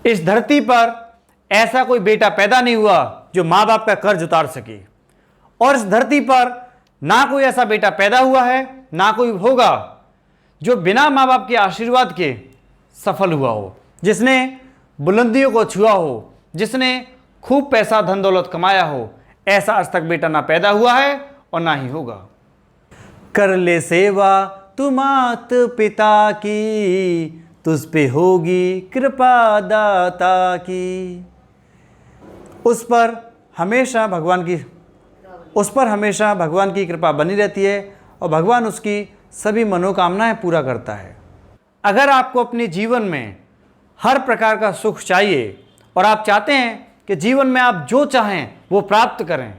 इस धरती पर ऐसा कोई बेटा पैदा नहीं हुआ जो माँ बाप का कर्ज उतार सके, और इस धरती पर ना कोई ऐसा बेटा पैदा हुआ है, ना कोई होगा जो बिना माँ बाप के आशीर्वाद के सफल हुआ हो, जिसने बुलंदियों को छुआ हो, जिसने खूब पैसा धन दौलत कमाया हो। ऐसा आज तक बेटा ना पैदा हुआ है और ना ही होगा। कर ले सेवा तू मात पिता की, तुझ पे होगी कृपा दाता की। उस पर हमेशा भगवान की कृपा बनी रहती है और भगवान उसकी सभी मनोकामनाएं पूरा करता है। अगर आपको अपने जीवन में हर प्रकार का सुख चाहिए और आप चाहते हैं कि जीवन में आप जो चाहें वो प्राप्त करें,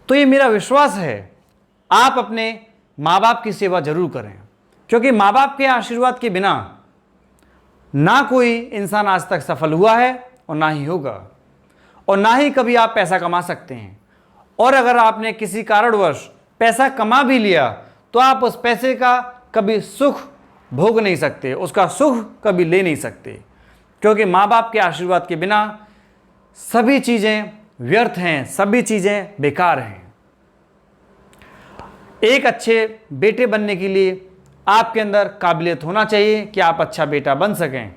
तो ये मेरा विश्वास है आप अपने माँ बाप की सेवा जरूर करें, क्योंकि माँ बाप के आशीर्वाद के बिना ना कोई इंसान आज तक सफल हुआ है और ना ही होगा, और ना ही कभी आप पैसा कमा सकते हैं। और अगर आपने किसी कारणवश पैसा कमा भी लिया तो आप उस पैसे का कभी सुख भोग नहीं सकते, उसका सुख कभी ले नहीं सकते, क्योंकि माँ बाप के आशीर्वाद के बिना सभी चीज़ें व्यर्थ हैं, सभी चीज़ें बेकार हैं। एक अच्छे बेटे बनने के लिए आपके अंदर काबिलियत होना चाहिए कि आप अच्छा बेटा बन सकें।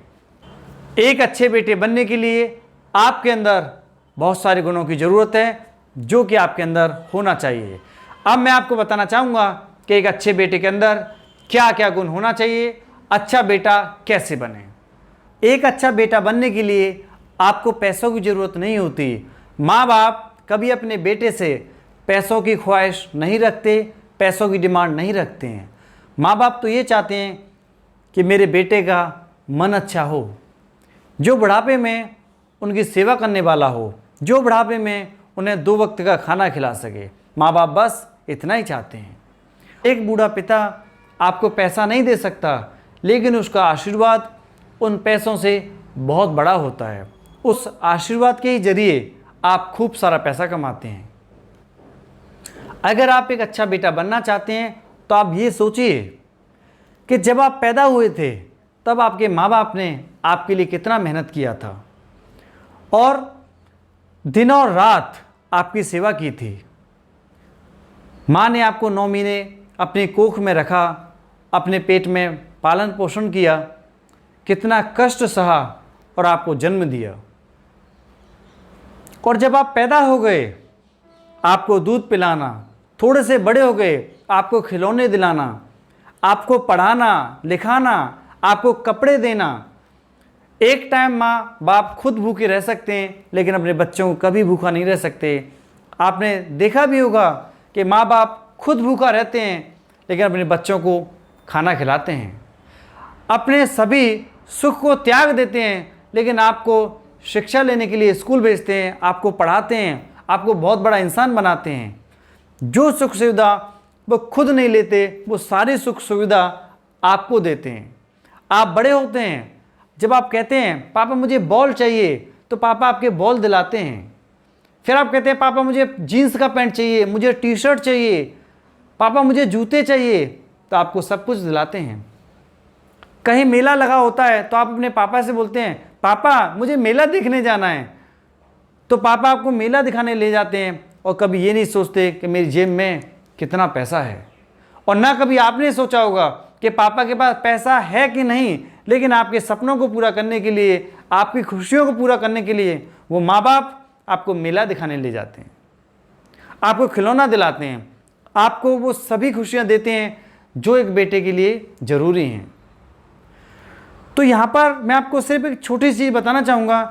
एक अच्छे बेटे बनने के लिए आपके अंदर बहुत सारे गुणों की ज़रूरत है जो कि आपके अंदर होना चाहिए। अब मैं आपको बताना चाहूँगा कि एक अच्छे बेटे के अंदर क्या क्या गुण होना चाहिए, अच्छा बेटा कैसे बने। एक अच्छा बेटा बनने के लिए आपको पैसों की ज़रूरत नहीं होती। माँ बाप कभी अपने बेटे से पैसों की ख्वाहिश नहीं रखते, पैसों की डिमांड नहीं रखते हैं। माँ बाप तो ये चाहते हैं कि मेरे बेटे का मन अच्छा हो, जो बुढ़ापे में उनकी सेवा करने वाला हो, जो बुढ़ापे में उन्हें 2 वक्त का खाना खिला सके। माँ बाप बस इतना ही चाहते हैं। एक बूढ़ा पिता आपको पैसा नहीं दे सकता, लेकिन उसका आशीर्वाद उन पैसों से बहुत बड़ा होता है। उस आशीर्वाद के ही जरिए आप खूब सारा पैसा कमाते हैं। अगर आप एक अच्छा बेटा बनना चाहते हैं तो आप ये सोचिए कि जब आप पैदा हुए थे तब आपके माँ बाप ने आपके लिए कितना मेहनत किया था और दिन और रात आपकी सेवा की थी। माँ ने आपको 9 महीने अपनी कोख में रखा, अपने पेट में पालन पोषण किया, कितना कष्ट सहा और आपको जन्म दिया। और जब आप पैदा हो गए आपको दूध पिलाना, थोड़े से बड़े हो गए आपको खिलौने दिलाना, आपको पढ़ाना लिखाना, आपको कपड़े देना। एक टाइम माँ बाप खुद भूखे रह सकते हैं, लेकिन अपने बच्चों को कभी भूखा नहीं रह सकते। आपने देखा भी होगा कि माँ बाप खुद भूखा रहते हैं, लेकिन अपने बच्चों को खाना खिलाते हैं, अपने सभी सुख को त्याग देते हैं, लेकिन आपको शिक्षा लेने के लिए स्कूल भेजते हैं, आपको पढ़ाते हैं, आपको बहुत बड़ा इंसान बनाते हैं। जो सुख सुविधा वो खुद नहीं लेते, वो सारी सुख सुविधा आपको देते हैं। आप बड़े होते हैं, जब आप कहते हैं पापा मुझे बॉल चाहिए, तो पापा आपके बॉल दिलाते हैं। फिर आप कहते हैं पापा मुझे जीन्स का पैंट चाहिए, मुझे टी शर्ट चाहिए, पापा मुझे जूते चाहिए, तो आपको सब कुछ दिलाते हैं। कहीं मेला लगा होता है तो आप अपने पापा से बोलते हैं पापा मुझे मेला देखने जाना है, तो पापा आपको मेला दिखाने ले जाते हैं, और कभी ये नहीं सोचते कि मेरी जेब में कितना पैसा है। और ना कभी आपने सोचा होगा कि पापा के पास पैसा है कि नहीं, लेकिन आपके सपनों को पूरा करने के लिए, आपकी खुशियों को पूरा करने के लिए वो माँ बाप आपको मेला दिखाने ले जाते हैं, आपको खिलौना दिलाते हैं, आपको वो सभी खुशियाँ देते हैं जो एक बेटे के लिए ज़रूरी हैं। तो यहाँ पर मैं आपको सिर्फ एक छोटी सी चीज़ बताना चाहूँगा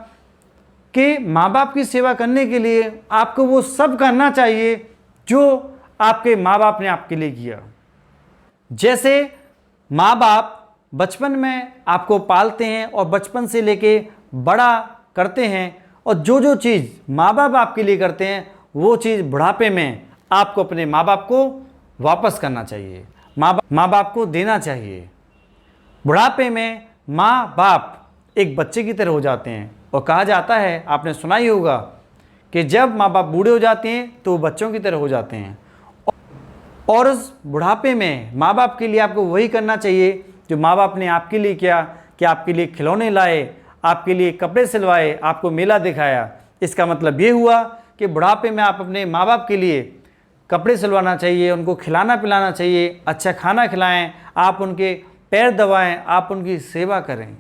कि माँ बाप की सेवा करने के लिए आपको वो सब करना चाहिए जो आपके माँ बाप ने आपके लिए किया। जैसे माँ बाप बचपन में आपको पालते हैं और बचपन से लेके बड़ा करते हैं, और जो जो चीज़ माँ बाप आपके लिए करते हैं वो चीज़ बुढ़ापे में आपको अपने माँ बाप को वापस करना चाहिए, माँ बाप को देना चाहिए। बुढ़ापे में माँ बाप एक बच्चे की तरह हो जाते हैं, और कहा जाता है, आपने सुना ही होगा, कि जब माँ बाप बूढ़े हो जाते हैं तो वो बच्चों की तरह हो जाते हैं। और उस बुढ़ापे में माँ बाप के लिए आपको वही करना चाहिए जो माँ बाप ने आपके लिए किया, कि आपके लिए खिलौने लाए, आपके लिए कपड़े सिलवाए, आपको मेला दिखाया। इसका मतलब ये हुआ कि बुढ़ापे में आप अपने माँ बाप के लिए कपड़े सिलवाना चाहिए, उनको खिलाना पिलाना चाहिए, अच्छा खाना खिलाएं, आप उनके पैर दबाएं, आप उनकी सेवा करें।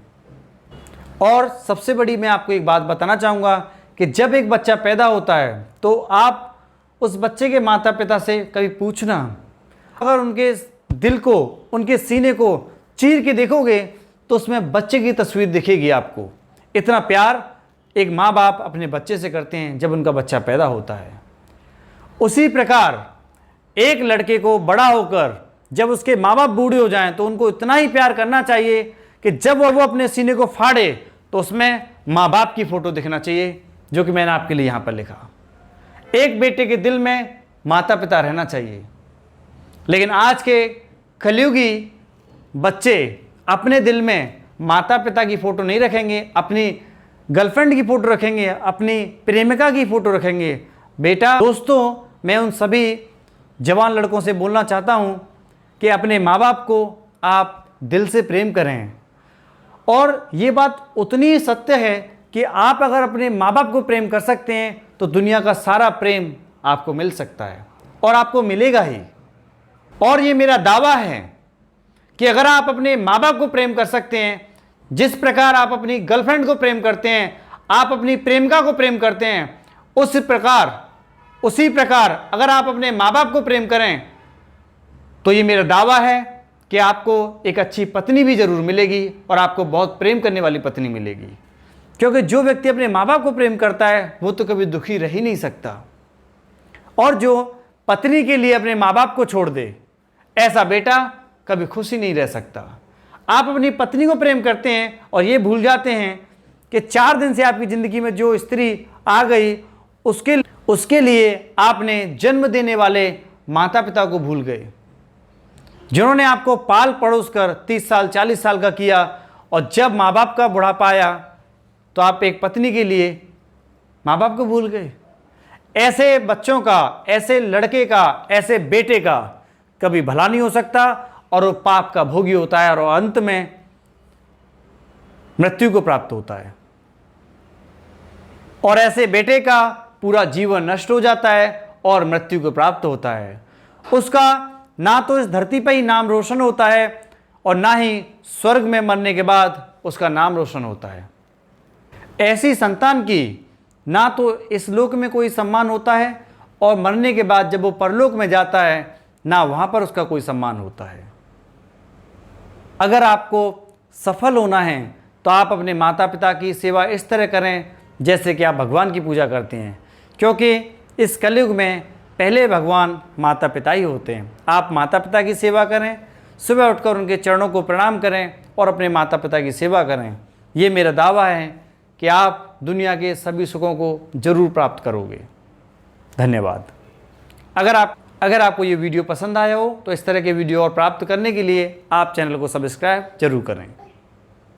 और सबसे बड़ी मैं आपको एक बात बताना चाहूँगा कि जब एक बच्चा पैदा होता है तो आप उस बच्चे के माता पिता से कभी पूछना, अगर उनके दिल को, उनके सीने को चीर के देखोगे तो उसमें बच्चे की तस्वीर दिखेगी आपको। इतना प्यार एक माँ बाप अपने बच्चे से करते हैं जब उनका बच्चा पैदा होता है। उसी प्रकार एक लड़के को बड़ा होकर जब उसके माँ बाप बूढ़े हो जाएं तो उनको इतना ही प्यार करना चाहिए कि जब वो अपने सीने को फाड़े तो उसमें माँ बाप की फ़ोटो दिखना चाहिए, जो कि मैंने आपके लिए यहाँ पर लिखा। एक बेटे के दिल में माता पिता रहना चाहिए। लेकिन आज के कलयुगी बच्चे अपने दिल में माता पिता की फ़ोटो नहीं रखेंगे, अपनी गर्लफ्रेंड की फ़ोटो रखेंगे, अपनी प्रेमिका की फ़ोटो रखेंगे। बेटा, दोस्तों, मैं उन सभी जवान लड़कों से बोलना चाहता हूँ कि अपने माँ बाप को आप दिल से प्रेम करें। और ये बात उतनी सत्य है कि आप अगर अपने माँ बाप को प्रेम कर सकते हैं तो दुनिया का सारा प्रेम आपको मिल सकता है और आपको मिलेगा ही। और ये मेरा दावा है कि अगर आप अपने माँ बाप को प्रेम कर सकते हैं, जिस प्रकार आप अपनी गर्लफ्रेंड को प्रेम करते हैं, आप अपनी प्रेमिका को प्रेम करते हैं, उसी प्रकार अगर आप अपने माँ बाप को प्रेम करें तो ये मेरा दावा है कि आपको एक अच्छी पत्नी भी जरूर मिलेगी और आपको बहुत प्रेम करने वाली पत्नी मिलेगी। क्योंकि जो व्यक्ति अपने माँ बाप को प्रेम करता है वो तो कभी दुखी रह ही नहीं सकता। और जो पत्नी के लिए अपने माँ बाप को छोड़ दे, ऐसा बेटा कभी खुश ही नहीं रह सकता। आप अपनी पत्नी को प्रेम करते हैं और ये भूल जाते हैं कि 4 दिन से आपकी ज़िंदगी में जो स्त्री आ गई उसके लिए आपने जन्म देने वाले माता पिता को भूल गए, जिन्होंने आपको पाल पड़ोस कर 30 साल 40 साल का किया। और जब माँ बाप का बुढ़ापा आया तो आप एक पत्नी के लिए माँ बाप को भूल गए। ऐसे बच्चों का, ऐसे लड़के का, ऐसे बेटे का कभी भला नहीं हो सकता और वो पाप का भोगी होता है और अंत में मृत्यु को प्राप्त होता है। और ऐसे बेटे का पूरा जीवन नष्ट हो जाता है और मृत्यु को प्राप्त होता है। उसका ना तो इस धरती पर ही नाम रोशन होता है और ना ही स्वर्ग में मरने के बाद उसका नाम रोशन होता है। ऐसी संतान की ना तो इस लोक में कोई सम्मान होता है और मरने के बाद जब वो परलोक में जाता है ना वहाँ पर उसका कोई सम्मान होता है। अगर आपको सफल होना है तो आप अपने माता पिता की सेवा इस तरह करें जैसे कि आप भगवान की पूजा करते हैं, क्योंकि इस कलयुग में पहले भगवान माता पिता ही होते हैं। आप माता पिता की सेवा करें, सुबह उठकर उनके चरणों को प्रणाम करें और अपने माता पिता की सेवा करें। ये मेरा दावा है कि आप दुनिया के सभी सुखों को जरूर प्राप्त करोगे। धन्यवाद। अगर आपको ये वीडियो पसंद आया हो तो इस तरह के वीडियो और प्राप्त करने के लिए आप चैनल को सब्सक्राइब जरूर करें।